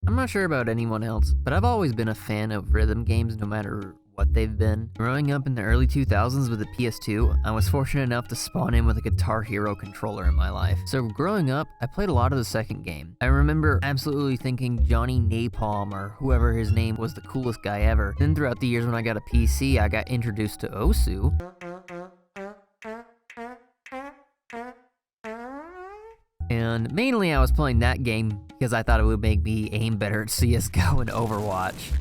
I'm not sure about anyone else, but I've always been a fan of rhythm games no matter what they've been. Growing up in the early 2000s with the PS2, I was fortunate enough to spawn in with a Guitar Hero controller in my life. So growing up, I played a lot of the second game. I remember absolutely thinking Johnny Napalm or whoever his name was the coolest guy ever. Then throughout the years when I got a PC, I got introduced to Osu. And mainly I was playing that game because I thought it would make me aim better at CSGO and Overwatch.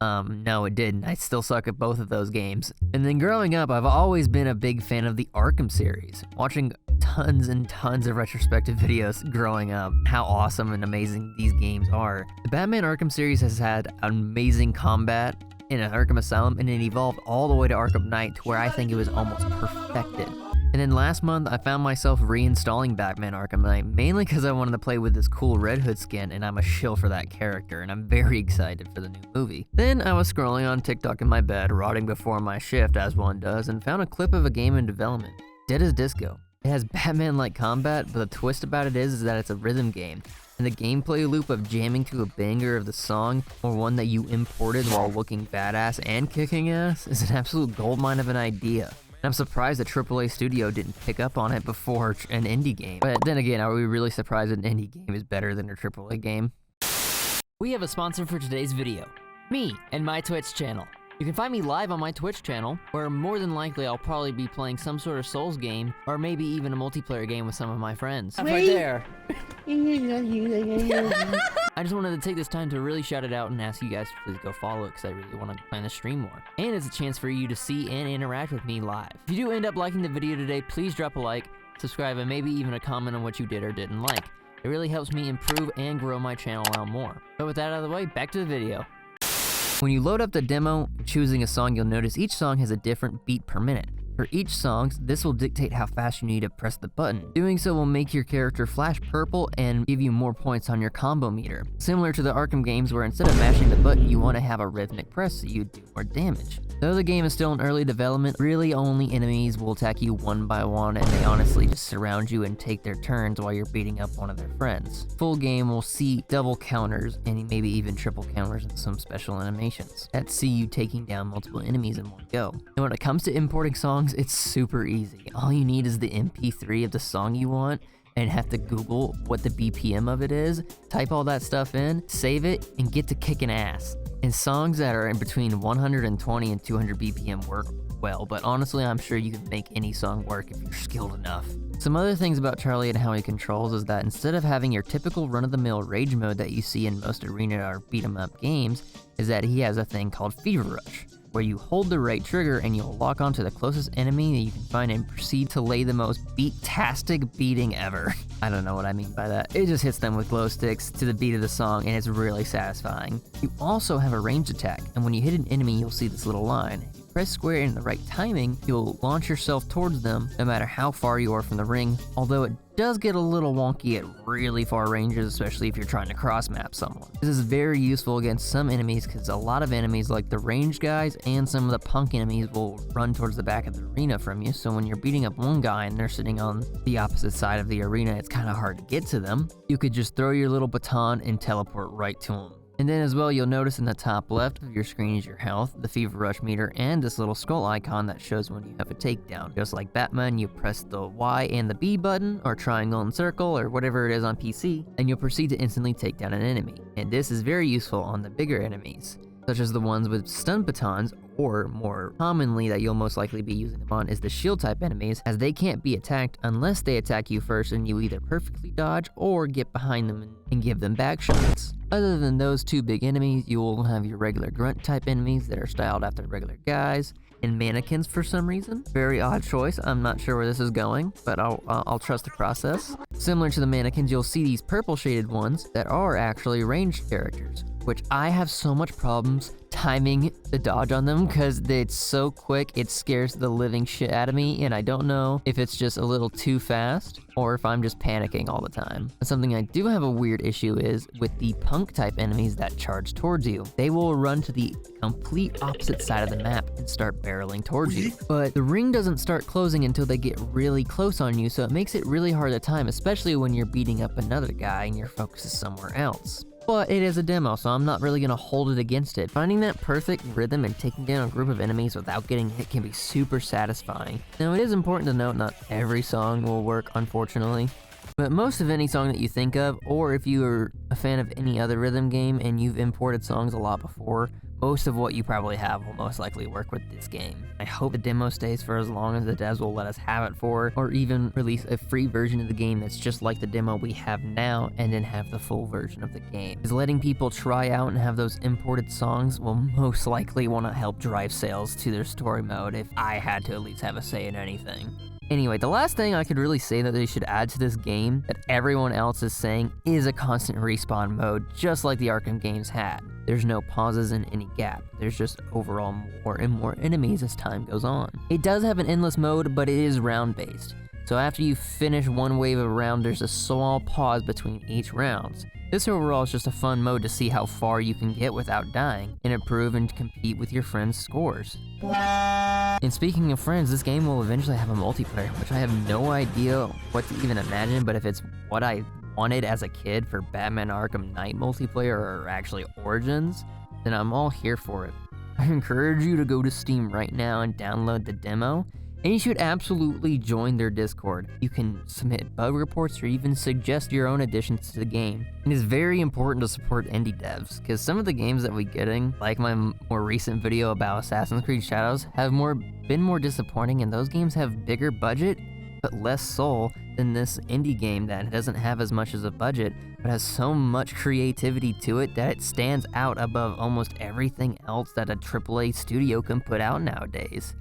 No it didn't. I still suck at both of those games. And then growing up, I've always been a big fan of the Arkham series. Watching tons and tons of retrospective videos growing up, how awesome and amazing these games are. The Batman Arkham series has had amazing combat in an Arkham Asylum, and it evolved all the way to Arkham Knight to where I think it was almost perfected. And then last month, I found myself reinstalling Batman Arkham Knight, mainly because I wanted to play with this cool Red Hood skin, and I'm a shill for that character, and I'm very excited for the new movie. Then I was scrolling on TikTok in my bed, rotting before my shift, as one does, and found a clip of a game in development, Dead as Disco. It has Batman-like combat, but the twist about it is that it's a rhythm game, and the gameplay loop of jamming to a banger of the song, or one that you imported while looking badass and kicking ass, is an absolute goldmine of an idea. I'm surprised the AAA studio didn't pick up on it before an indie game. But then again, are we really surprised that an indie game is better than a AAA game? We have a sponsor for today's video, me and my Twitch channel. You can find me live on my Twitch channel, where more than likely I'll probably be playing some sort of Souls game, or maybe even a multiplayer game with some of my friends. Right there. I just wanted to take this time to really shout it out and ask you guys to please go follow it because I really want to plan the stream more. And it's a chance for you to see and interact with me live. If you do end up liking the video today, please drop a like, subscribe, and maybe even a comment on what you did or didn't like. It really helps me improve and grow my channel out more. But with that out of the way, back to the video. When you load up the demo, choosing a song, you'll notice each song has a different beat per minute. For each song, this will dictate how fast you need to press the button. Doing so will make your character flash purple and give you more points on your combo meter. Similar to the Arkham games where instead of mashing the button, you want to have a rhythmic press so you do more damage. Though the game is still in early development, really only enemies will attack you one by one, and they honestly just surround you and take their turns while you're beating up one of their friends. Full game will see double counters and maybe even triple counters in some special animations that see you taking down multiple enemies in one go. And when it comes to importing songs, it's super easy. All you need is the MP3 of the song you want and have to Google what the BPM of it is, type all that stuff in, save it, and get to kicking ass. And songs that are in between 120 and 200 BPM work well, but honestly, I'm sure you can make any song work if you're skilled enough. Some other things about Charlie and how he controls is that instead of having your typical run-of-the-mill rage mode that you see in most arena or beat-em-up games, is that he has a thing called Fever Rush, where you hold the right trigger and you'll lock onto the closest enemy that you can find and proceed to lay the most beat-tastic beating ever. I don't know what I mean by that. It just hits them with glow sticks to the beat of the song, and it's really satisfying. You also have a ranged attack, and when you hit an enemy, you'll see this little line. If you press square in the right timing, you'll launch yourself towards them no matter how far you are from the ring, although it does get a little wonky at really far ranges, especially if you're trying to cross-map someone. This is very useful against some enemies because a lot of enemies like the ranged guys and some of the punk enemies will run towards the back of the arena from you, so when you're beating up one guy and they're sitting on the opposite side of the arena, it's kind of hard to get to them. You could just throw your little baton and teleport right to them. And then as well, you'll notice in the top left of your screen is your health, the Fever Rush meter, and this little skull icon that shows when you have a takedown. Just like Batman, you press the Y and the B button, or triangle and circle, or whatever it is on PC, and you'll proceed to instantly take down an enemy. And this is very useful on the bigger enemies, such as the ones with stun batons, or more commonly that you'll most likely be using them on is the shield type enemies, as they can't be attacked unless they attack you first and you either perfectly dodge or get behind them and give them back shots. Other than those two big enemies, you will have your regular grunt type enemies that are styled after regular guys, and mannequins for some reason. Very odd choice, I'm not sure where this is going, but I'll trust the process. Similar to the mannequins, you'll see these purple shaded ones that are actually ranged characters, which I have so much problems timing the dodge on them because it's so quick it scares the living shit out of me, and I don't know if it's just a little too fast or if I'm just panicking all the time. Something I do have a weird issue is with the punk type enemies that charge towards you. They will run to the complete opposite side of the map and start barreling towards you. But the ring doesn't start closing until they get really close on you, so it makes it really hard to time, especially when you're beating up another guy and your focus is somewhere else. But it is a demo, so I'm not really gonna hold it against it. Finding that perfect rhythm and taking down a group of enemies without getting hit can be super satisfying. Now, it is important to note not every song will work, unfortunately. But most of any song that you think of, or if you are a fan of any other rhythm game and you've imported songs a lot before, most of what you probably have will most likely work with this game. I hope the demo stays for as long as the devs will let us have it for, or even release a free version of the game that's just like the demo we have now, and then have the full version of the game. Because letting people try out and have those imported songs will most likely want to help drive sales to their story mode if I had to at least have a say in anything. Anyway, the last thing I could really say that they should add to this game that everyone else is saying is a constant respawn mode, just like the Arkham games had. There's no pauses in any gap. There's just overall more and more enemies as time goes on. It does have an endless mode, but it is round-based. So after you finish one wave of a round, there's a small pause between each round. This overall is just a fun mode to see how far you can get without dying, and improve and compete with your friends' scores. And speaking of friends, this game will eventually have a multiplayer, which I have no idea what to even imagine, but if it's what I wanted as a kid for Batman Arkham Knight multiplayer, or actually Origins, then I'm all here for it. I encourage you to go to Steam right now and download the demo, and you should absolutely join their Discord. You can submit bug reports or even suggest your own additions to the game. It is very important to support indie devs, because some of the games that we're getting, like my more recent video about Assassin's Creed Shadows, have been more disappointing, and those games have bigger budget but less soul than this indie game that doesn't have as much as a budget, but has so much creativity to it that it stands out above almost everything else that a AAA studio can put out nowadays.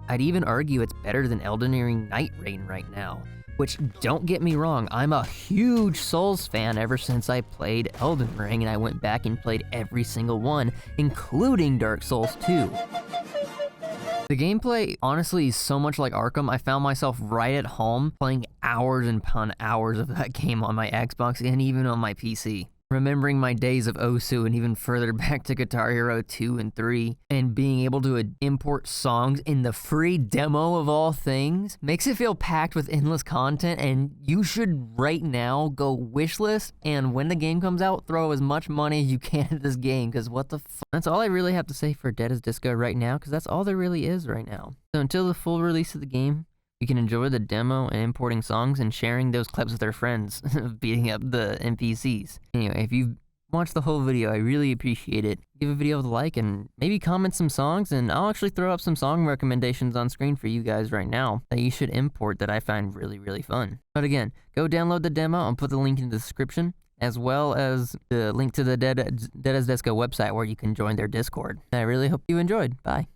I'd even argue it's better than Elden Ring Night Rain right now, which, don't get me wrong, I'm a huge Souls fan ever since I played Elden Ring, and I went back and played every single one, including Dark Souls 2. The gameplay honestly is so much like Arkham. I found myself right at home playing hours and upon hours of that game on my Xbox and even on my PC. Remembering my days of Osu and even further back to Guitar Hero 2 and 3, and being able to import songs in the free demo of all things, makes it feel packed with endless content, and you should right now go wishlist, and when the game comes out, throw as much money as you can at this game, because what the f. That's all I really have to say for Dead as Disco right now, because that's all there really is right now. So until the full release of the game, you can enjoy the demo and importing songs and sharing those clips with their friends of beating up the NPCs. Anyway, if you've watched the whole video, I really appreciate it. Give a video a like and maybe comment some songs, and I'll actually throw up some song recommendations on screen for you guys right now that you should import that I find really, really fun. But again, go download the demo. I'll put the link in the description, as well as the link to the Dead as Disco website where you can join their Discord. I really hope you enjoyed. Bye.